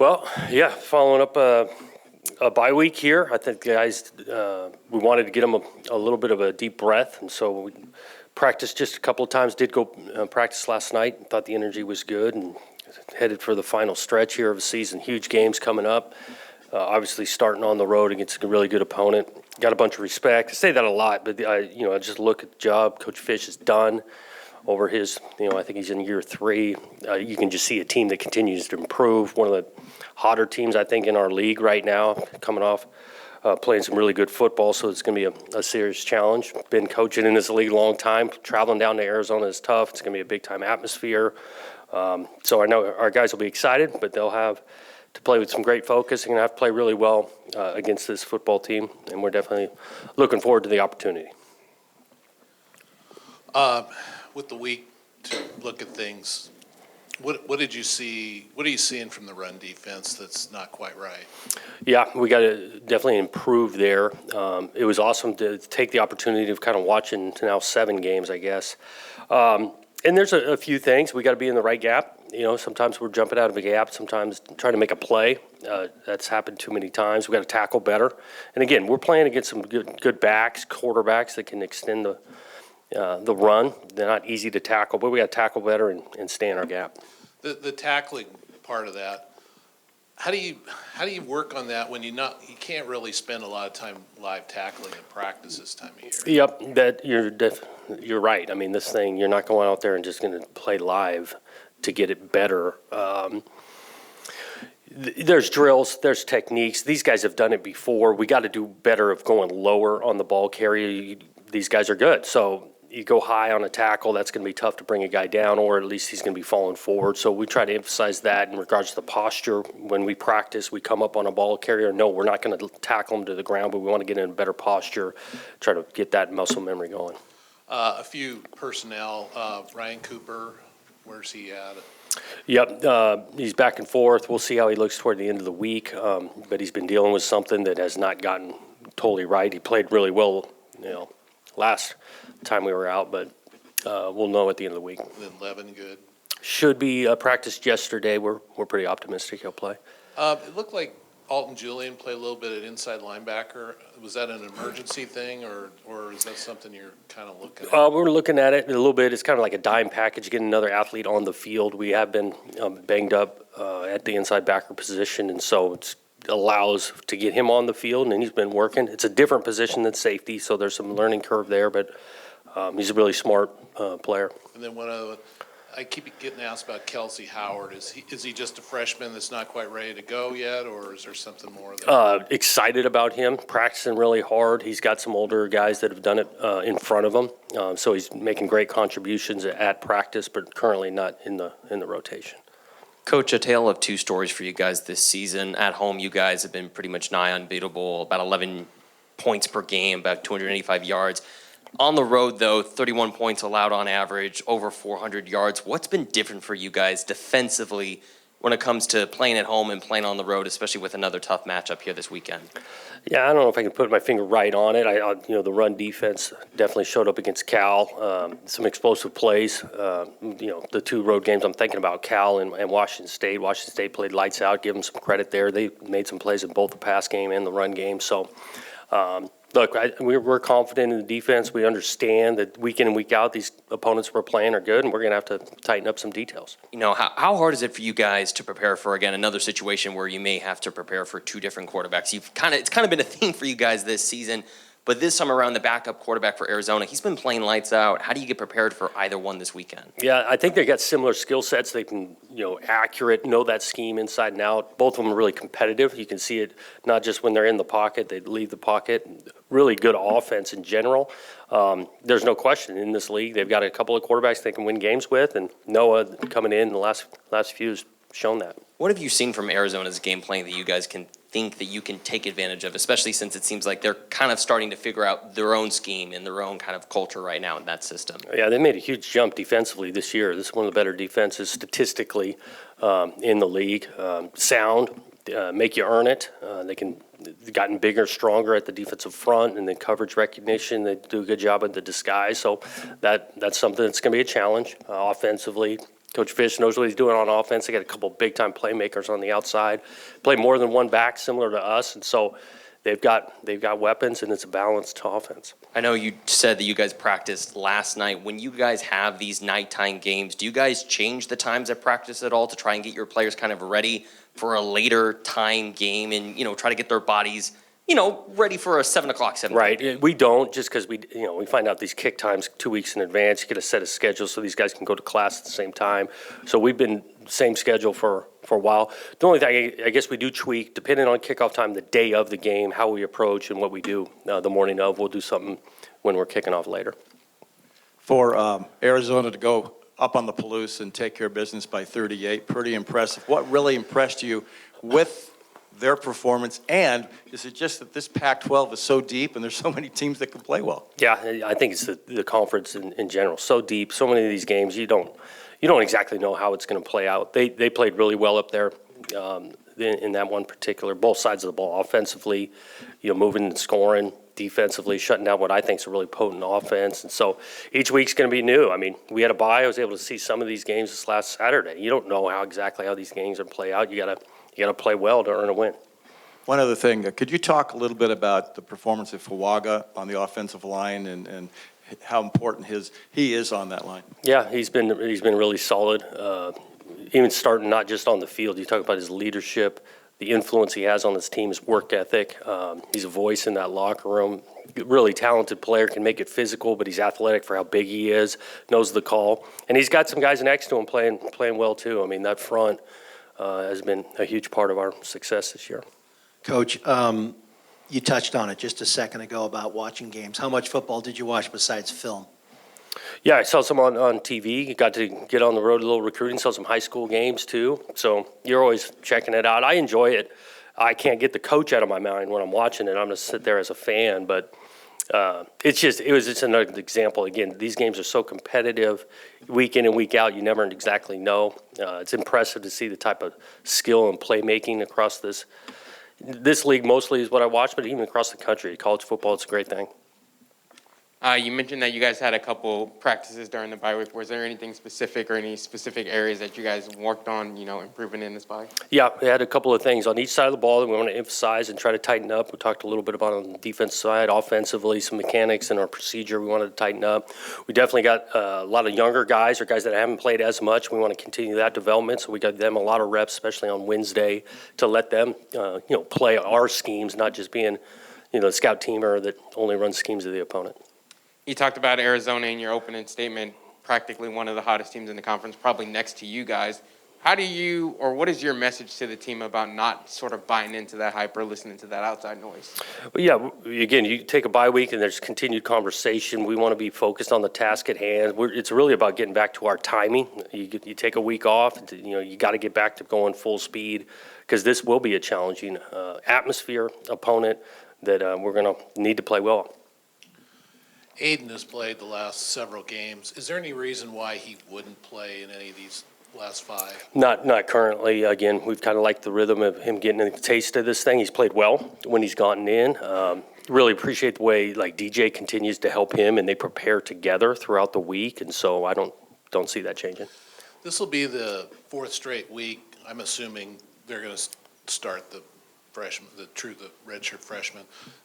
Well, yeah, following up a bye week here. I think the guys, we wanted to get them a little bit of a deep breath, and so we practiced just a couple of times. Did go practice last night. Thought the energy was good, and headed for the final stretch here of the season. Huge games coming up. Obviously, starting on the road against a really good opponent. Got a bunch of respect. I say that a lot, but I just look at the job Coach Fish has done over his, I think he's in year 3. You can just see a team that continues to improve. One of the hotter teams, I think, in our league right now, coming off playing some really good football, so it's going to be a serious challenge. Been coaching in this league a long time. Traveling down to Arizona is tough. It's going to be a big-time atmosphere. So I know our guys will be excited, but they'll have to play with some great focus. They're going to have to play really well against this football team, and we're definitely looking forward to the opportunity. With the week to look at things, what did you see? What are you seeing from the run defense that's not quite right? Yeah, we got to definitely improve there. It was awesome to take the opportunity of kind of watching now 7 games, I guess. And there's a few things. We got to be in the right gap. Sometimes we're jumping out of a gap, sometimes trying to make a play. That's happened too many times. We got to tackle better. And again, we're playing against some good backs, quarterbacks that can extend the run. They're not easy to tackle, but we got to tackle better and stay in our gap. The tackling part of that, how do you work on that when you can't really spend a lot of time live tackling in practice this time of year? Yep, you're right. I mean, this thing, you're not going out there and just going to play live to get it better. There's drills, there's techniques. These guys have done it before. We got to do better of going lower on the ball carrier. These guys are good. So you go high on a tackle, that's going to be tough to bring a guy down, or at least he's going to be falling forward. So we try to emphasize that in regards to the posture. When we practice, we come up on a ball carrier. No, we're not going to tackle him to the ground, but we want to get in a better posture, try to get that muscle memory going. A few personnel, Ryan Cooper, where's he at? Yep, he's back and forth. We'll see how he looks toward the end of the week, but he's been dealing with something that has not gotten totally right. He played really well, last time we were out, but we'll know at the end of the week. Then Levin good? Should be practiced yesterday. We're pretty optimistic he'll play. It looked like Alton Julian played a little bit at inside linebacker. Was that an emergency thing, or is that something you're kind of looking at? We're looking at it a little bit. It's kind of like a dime package, getting another athlete on the field. We have been banged up at the inside backer position, and so it allows to get him on the field, and he's been working. It's a different position than safety, so there's some learning curve there, but he's a really smart player. And then I keep getting asked about Kelsey Howard. Is he just a freshman that's not quite ready to go yet, or is there something more there? Excited about him, practicing really hard. He's got some older guys that have done it in front of him, so he's making great contributions at practice, but currently not in the rotation. Coach, a tale of 2 stories for you guys this season. At home, you guys have been pretty much nigh unbeatable, about 11 points per game, about 285 yards. On the road, though, 31 points allowed on average, over 400 yards. What's been different for you guys defensively when it comes to playing at home and playing on the road, especially with another tough matchup here this weekend? Yeah, I don't know if I can put my finger right on it. The run defense definitely showed up against Cal. Some explosive plays. The 2 road games I'm thinking about, Cal and Washington State. Washington State played lights out. Give them some credit there. They made some plays in both the pass game and the run game. So, look, we're confident in the defense. We understand that week in and week out, these opponents we're playing are good, and we're going to have to tighten up some details. How hard is it for you guys to prepare for, again, another situation where you may have to prepare for 2 different quarterbacks? It's kind of been a theme for you guys this season, but this time around, the backup quarterback for Arizona, he's been playing lights out. How do you get prepared for either one this weekend? Yeah, I think they got similar skill sets. They can, accurate, know that scheme inside and out. Both of them are really competitive. You can see it not just when they're in the pocket, they leave the pocket. Really good offense in general. There's no question in this league. They've got a couple of quarterbacks they can win games with, and Noah coming in the last few has shown that. What have you seen from Arizona's game plan that you guys can think that you can take advantage of, especially since it seems like they're kind of starting to figure out their own scheme and their own kind of culture right now in that system? Yeah, they made a huge jump defensively this year. This is one of the better defenses statistically in the league. Sound, make you earn it. They've gotten bigger, stronger at the defensive front, and then coverage recognition. They do a good job at the disguise. So that's something that's going to be a challenge offensively. Coach Fish knows what he's doing on offense. They got a couple big-time playmakers on the outside, play more than one back, similar to us, and so they've got weapons, and it's a balanced offense. I know you said that you guys practiced last night. When you guys have these nighttime games, do you guys change the times of practice at all to try and get your players kind of ready for a later time game and, try to get their bodies, ready for a 7 o'clock, 7 Right. We don't, just because we find out these kick times 2 weeks in advance. You get a set of schedules so these guys can go to class at the same time. So we've been same schedule for a while. The only thing I guess we do tweak, depending on kickoff time, the day of the game, how we approach and what we do the morning of. We'll do something when we're kicking off later. For Arizona to go up on the Palouse and take care of business by 38, pretty impressive. What really impressed you with their performance, and is it just that this Pac-12 is so deep and there's so many teams that can play well? Yeah, I think it's the conference in general. So deep, so many of these games, you don't exactly know how it's going to play out. They played really well up there in that one particular, both sides of the ball, offensively, moving and scoring, defensively, shutting down what I think is a really potent offense. And so each week's going to be new. I mean, we had a bye. I was able to see some of these games this last Saturday. You don't know exactly how these games are play out. You got to play well to earn a win. One other thing, could you talk a little bit about the performance of Fuaga on the offensive line and how important he is on that line? Yeah, he's been really solid. Even starting not just on the field, you talk about his leadership, the influence he has on this team, his work ethic. He's a voice in that locker room. Really talented player, can make it physical, but he's athletic for how big he is, knows the call. And he's got some guys next to him playing well too. I mean, that front has been a huge part of our success this year. Coach, you touched on it just a second ago about watching games. How much football did you watch besides film? Yeah, I saw some on TV. Got to get on the road a little recruiting, saw some high school games too. So you're always checking it out. I enjoy it. I can't get the coach out of my mind when I'm watching it. I'm going to sit there as a fan, but it was just another example. Again, these games are so competitive week in and week out. You never exactly know. It's impressive to see the type of skill and playmaking across this league. Mostly is what I watch, but even across the country, college football, it's a great thing. You mentioned that you guys had a couple practices during the bye week. Was there anything specific or any specific areas that you guys worked on, improving in this bye? Yeah, we had a couple of things on each side of the ball that we want to emphasize and try to tighten up. We talked a little bit about on the defense side, offensively, some mechanics in our procedure we wanted to tighten up. We definitely got a lot of younger guys or guys that haven't played as much. We want to continue that development, so we got them a lot of reps, especially on Wednesday, to let them, play our schemes, not just being, the scout teamer that only runs schemes of the opponent. You talked about Arizona in your opening statement, practically one of the hottest teams in the conference, probably next to you guys. How do you, or what is your message to the team about not sort of buying into that hype or listening to that outside noise? Well, yeah, again, you take a bye week and there's continued conversation. We want to be focused on the task at hand. It's really about getting back to our timing. You take a week off, you got to get back to going full speed because this will be a challenging atmosphere opponent that we're going to need to play well. Aiden has played the last several games. Is there any reason why he wouldn't play in any of these last five? Not currently. Again, we've kind of liked the rhythm of him getting a taste of this thing. He's played well when he's gotten in. Really appreciate the way DJ continues to help him, and they prepare together throughout the week. And so I don't see that changing. This will be the fourth straight week. I'm assuming they're going to start the redshirt freshman.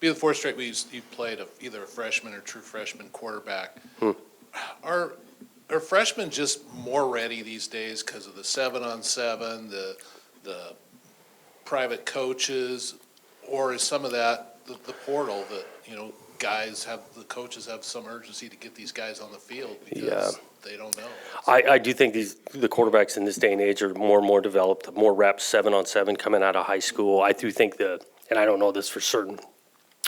Be the fourth straight week you've played either a freshman or true freshman quarterback. Are freshmen just more ready these days because of the 7-on-7, the private coaches, or is some of that the portal that the coaches have some urgency to get these guys on the field because they don't know? I do think the quarterbacks in this day and age are more and more developed, more reps, 7-on-7 coming out of high school. I do think and I don't know this for certain,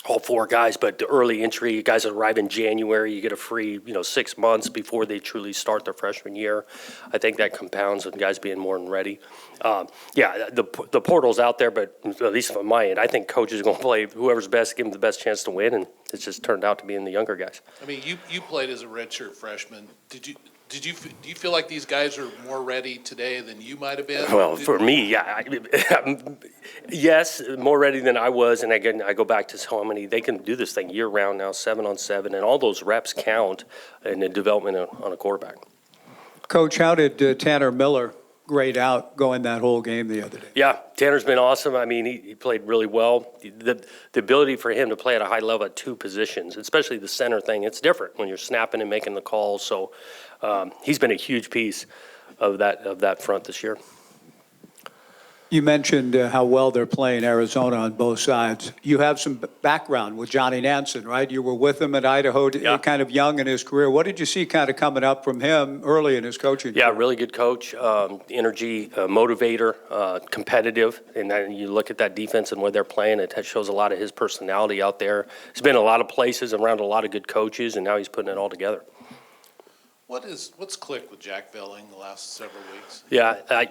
all four guys, but the early entry, guys that arrive in January, you get a free, 6 months before they truly start their freshman year. I think that compounds with guys being more than ready. The portal's out there, but at least from my end, I think coaches are going to play whoever's best, give them the best chance to win, and it's just turned out to be in the younger guys. I mean, you played as a redshirt freshman. Do you feel like these guys are more ready today than you might have been? Well, for me, yeah, yes, more ready than I was. And again, I go back to how many they can do this thing year round now, 7-on-7, and all those reps count in the development on a quarterback. Coach, how did Tanner Miller grade out going that whole game the other day? Yeah, Tanner's been awesome. I mean, he played really well. The ability for him to play at a high level at two positions, especially the center thing, it's different when you're snapping and making the calls. So he's been a huge piece of that front this year. You mentioned how well they're playing Arizona on both sides. You have some background with Johnny Nansen, right? You were with him at Idaho, Yeah. kind of young in his career. What did you see kind of coming up from him early in his coaching Yeah, career? really good coach, energy, motivator, competitive. And then you look at that defense and where they're playing, it shows a lot of his personality out there. He's been a lot of places around a lot of good coaches, and now he's putting it all together. What's clicked with Jack Velling the last several weeks? Yeah,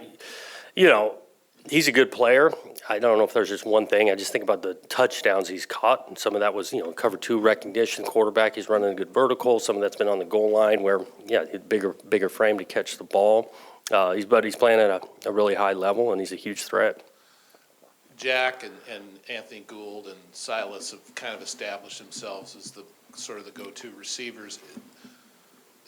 he's a good player. I don't know if there's just one thing. I just think about the touchdowns he's caught, and some of that was, cover two recognition, quarterback. He's running a good vertical. Some of that's been on the goal line where, bigger frame to catch the ball. He's playing at a really high level, and he's a huge threat. Jack and Anthony Gould and Silas have kind of established themselves as the sort of the go-to receivers.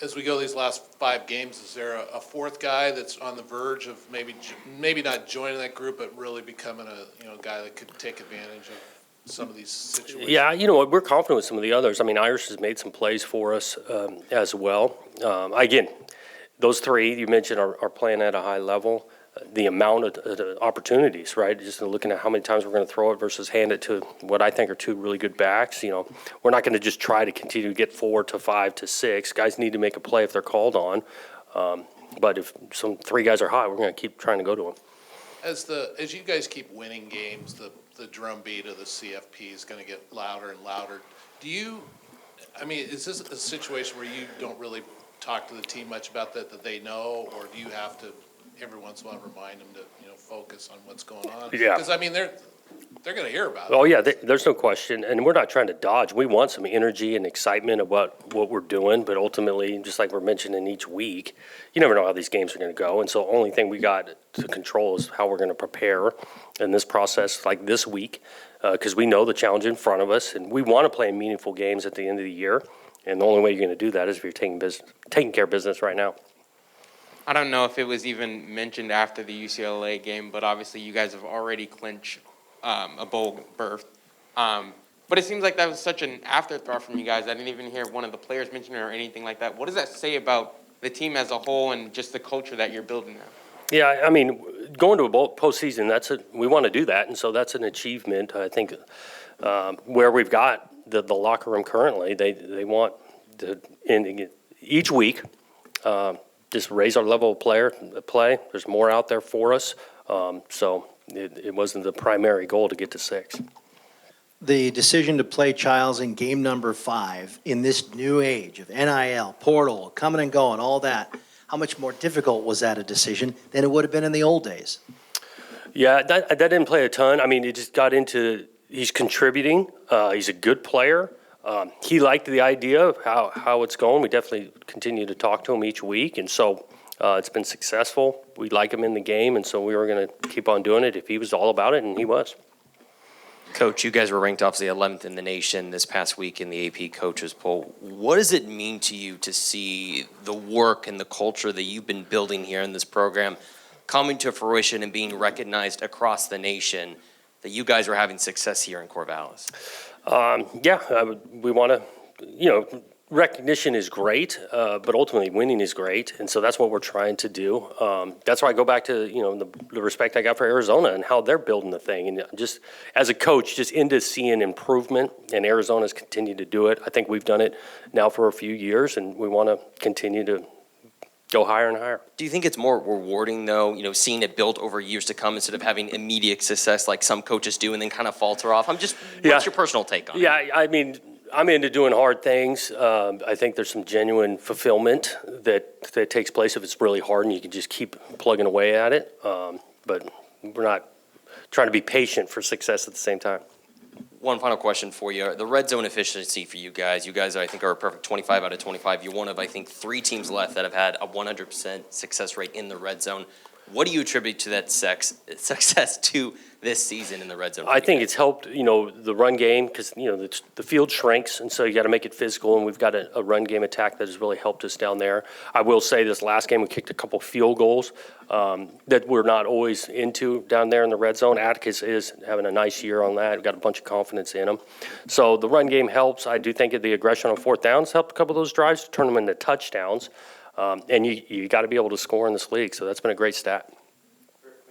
As we go these last 5 games, is there a fourth guy that's on the verge of maybe not joining that group, but really becoming a guy that could take advantage of some of these situations? Yeah, you know what? We're confident with some of the others. I mean, Irish has made some plays for us as well. Again, those three you mentioned are playing at a high level. The amount of opportunities, right? Just looking at how many times we're going to throw it versus hand it to what I think are two really good backs. We're not going to just try to continue to get 4 to 5 to 6. Guys need to make a play if they're called on. But if some 3 guys are hot, we're going to keep trying to go to them. As you guys keep winning games, the drumbeat of the CFP is going to get louder and louder. Is this a situation where you don't really talk to the team much about that they know, or do you have to every once in a while remind them to focus on what's going on? Yeah. Because they're going to hear about it. Oh, yeah, there's no question. And we're not trying to dodge. We want some energy and excitement about what we're doing. But ultimately, just like we're mentioning each week, you never know how these games are going to go. And so the only thing we got to control is how we're going to prepare in this process like this week, because we know the challenge in front of us. And we want to play meaningful games at the end of the year. And the only way you're going to do that is if you're taking care of business right now. I don't know if it was even mentioned after the UCLA game, but obviously you guys have already clinched a bowl berth. But it seems like that was such an afterthought from you guys. I didn't even hear one of the players mention it or anything like that. What does that say about the team as a whole and just the culture that you're building now? Yeah, I mean, going to a postseason, we want to do that, and so that's an achievement. I think where we've got the locker room currently, they want to, in each week, just raise our level of play. There's more out there for us, so it wasn't the primary goal to get to 6. The decision to play Childs in game number 5 in this new age of NIL, portal, coming and going, all that, how much more difficult was that a decision than it would have been in the old days? Yeah, that didn't play a ton. I mean, it just got into he's contributing. He's a good player. He liked the idea of how it's going. We definitely continue to talk to him each week, and so it's been successful. We like him in the game, and so we were going to keep on doing it if he was all about it, and he was. Coach, you guys were ranked obviously 11th in the nation this past week in the AP Coaches Poll. What does it mean to you to see the work and the culture that you've been building here in this program coming to fruition and being recognized across the nation, that you guys are having success here in Corvallis? We want to, recognition is great, but ultimately winning is great. And so that's what we're trying to do. That's why I go back to, the respect I got for Arizona and how they're building the thing. And just as a coach, just into seeing improvement, and Arizona's continued to do it. I think we've done it now for a few years, and we want to continue to go higher and higher. Do you think it's more rewarding, though, seeing it build over years to come instead of having immediate success like some coaches do and then kind of falter off? What's your personal take on it? Yeah, I mean, I'm into doing hard things. I think there's some genuine fulfillment that takes place if it's really hard and you can just keep plugging away at it. But we're not trying to be patient for success at the same time. One final question for you. The red zone efficiency for you guys, I think, are a perfect 25 out of 25. You're one of, I think, 3 teams left that have had a 100% success rate in the red zone. What do you attribute to that success to this season in the red zone? for I you think guys? it's helped, the run game, because, the field shrinks, and so you got to make it physical, and we've got a run game attack that has really helped us down there. I will say this last game, we kicked a couple field goals that we're not always into down there in the red zone. Atticus is having a nice year on that. We've got a bunch of confidence in him. So the run game helps. I do think that the aggression on fourth downs helped a couple of those drives to turn them into touchdowns. And you got to be able to score in this league, so that's been a great stat.